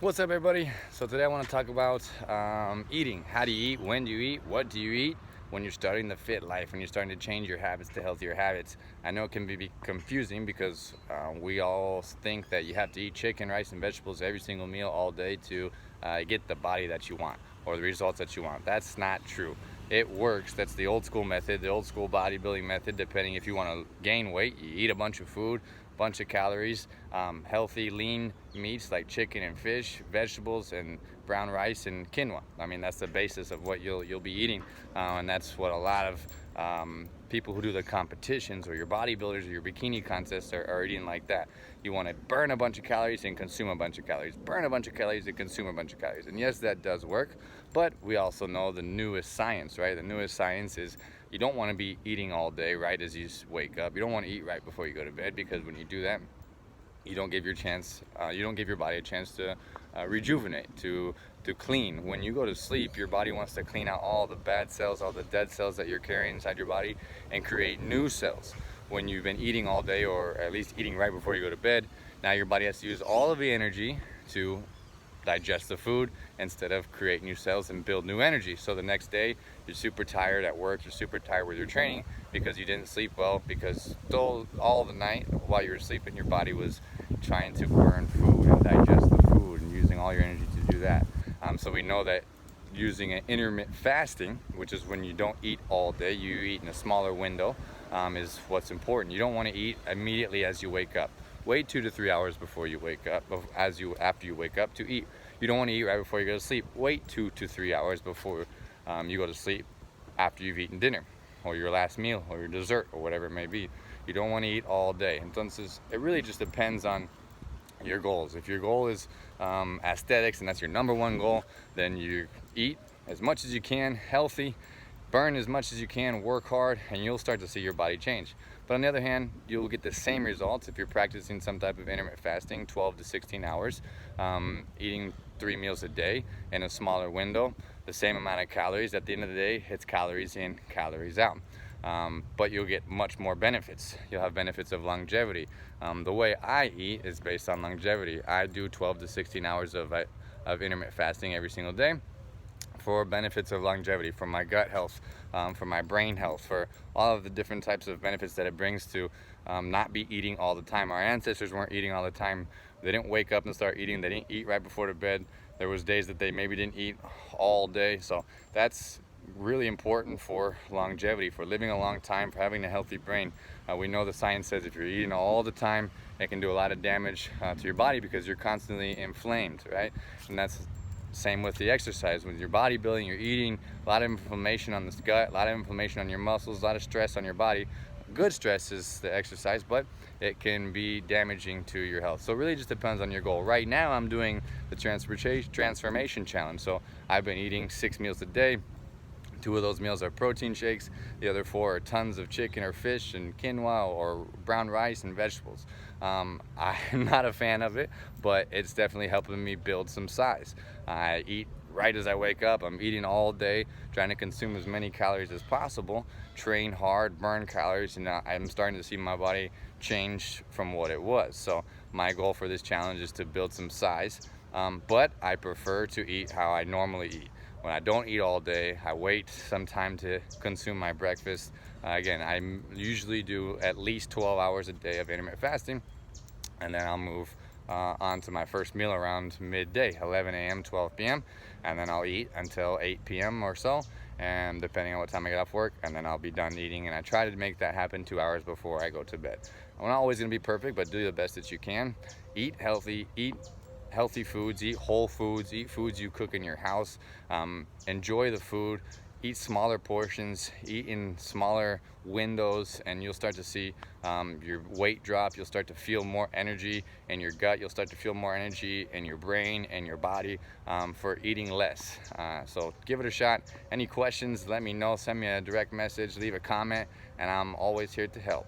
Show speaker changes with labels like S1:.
S1: What's up, everybody? So today I want to talk about eating. How do you eat? When do you eat? What do you eat when you're starting the fit life, when you're starting to change your habits to healthier habits? I know it can be confusing because we all think that you have to eat chicken, rice, and vegetables every single meal all day to get the body that you want or the results that you want. That's not true. It works. That's the old school method, the old school bodybuilding method. Depending if you want to gain weight, you eat a bunch of food, bunch of calories, healthy lean meats like chicken and fish, vegetables and brown rice and quinoa. I mean, that's the basis of what you'll be eating, and that's what a lot of people who do the competitions or your bodybuilders or your bikini contests are eating like that. You want to burn a bunch of calories and consume a bunch of calories, burn a bunch of calories and consume a bunch of calories. And yes, that does work, but we also know the newest science, right? The newest science is you don't want to be eating all day right as you wake up. You don't want to eat right before you go to bed, because when you do that, you don't give your body a chance to rejuvenate, to clean. When you go to sleep, your body wants to clean out all the bad cells, all the dead cells that you're carrying inside your body, and create new cells. When you've been eating all day, or at least eating right before you go to bed, now your body has to use all of the energy to digest the food instead of create new cells and build new energy. So the next day you're super tired at work, you're super tired with your training because you didn't sleep well, because all the night while you were sleeping your body was trying to burn food and digest the food and using all your energy to do that. So we know that using an intermittent fasting, which is when you don't eat all day, you eat in a smaller window, is what's important. You don't want to eat immediately as you wake up. Wait 2 to 3 hours before you wake up, after you wake up, to eat. You don't want to eat right before you go to sleep. Wait 2 to 3 hours before you go to sleep, after you've eaten dinner or your last meal or your dessert or whatever it may be. You don't want to eat all day. Entonces, it really just depends on your goals. If your goal is aesthetics and that's your number one goal, then you eat as much as you can, healthy, burn as much as you can, work hard, and you'll start to see your body change. But on the other hand, you'll get the same results if you're practicing some type of intermittent fasting, 12 to 16 hours, eating 3 meals a day in a smaller window, the same amount of calories. At the end of the day, it's calories in, calories out. But you'll get much more benefits. You'll have benefits of longevity. The way I eat is based on longevity. I do 12 to 16 hours of intermittent fasting every single day for benefits of longevity, for my gut health, for my brain health, for all of the different types of benefits that it brings to not be eating all the time. Our ancestors weren't eating all the time. They didn't wake up and start eating. They didn't eat right before the bed. There was days that they maybe didn't eat all day. So that's really important for longevity, for living a long time, for having a healthy brain. We know the science says if you're eating all the time, it can do a lot of damage to your body because you're constantly inflamed, right? And that's same with the exercise. With your bodybuilding, you're eating a lot of inflammation on the gut, a lot of inflammation on your muscles, a lot of stress on your body. Good stress is the exercise, but it can be damaging to your health. So it really just depends on your goal. Right now I'm doing the transformation challenge. So I've been eating 6 meals a day. 2 of those meals are protein shakes. The other 4 are tons of chicken or fish and quinoa or brown rice and vegetables. I'm not a fan of it, but it's definitely helping me build some size. I eat right as I wake up. I'm eating all day, trying to consume as many calories as possible, train hard, burn calories, and I'm starting to see my body change from what it was. So my goal for this challenge is to build some size, but I prefer to eat how I normally eat. When I don't eat all day, I wait some time to consume my breakfast. Again, I usually do at least 12 hours a day of intermittent fasting, and then I'll move on to my first meal around midday, 11 a.m., 12 p.m., and then I'll eat until 8 p.m. or so, and depending on what time I get off work, and then I'll be done eating. And I try to make that happen 2 hours before I go to bed. I'm not always going to be perfect, but do the best that you can. Eat healthy, eat healthy foods, eat whole foods, eat foods you cook in your house, enjoy the food, eat smaller portions, eat in smaller windows, and you'll start to see your weight drop. You'll start to feel more energy in your gut. You'll start to feel more energy in your brain and your body for eating less. So give it a shot. Any questions, let me know. Send me a direct message, leave a comment, and I'm always here to help.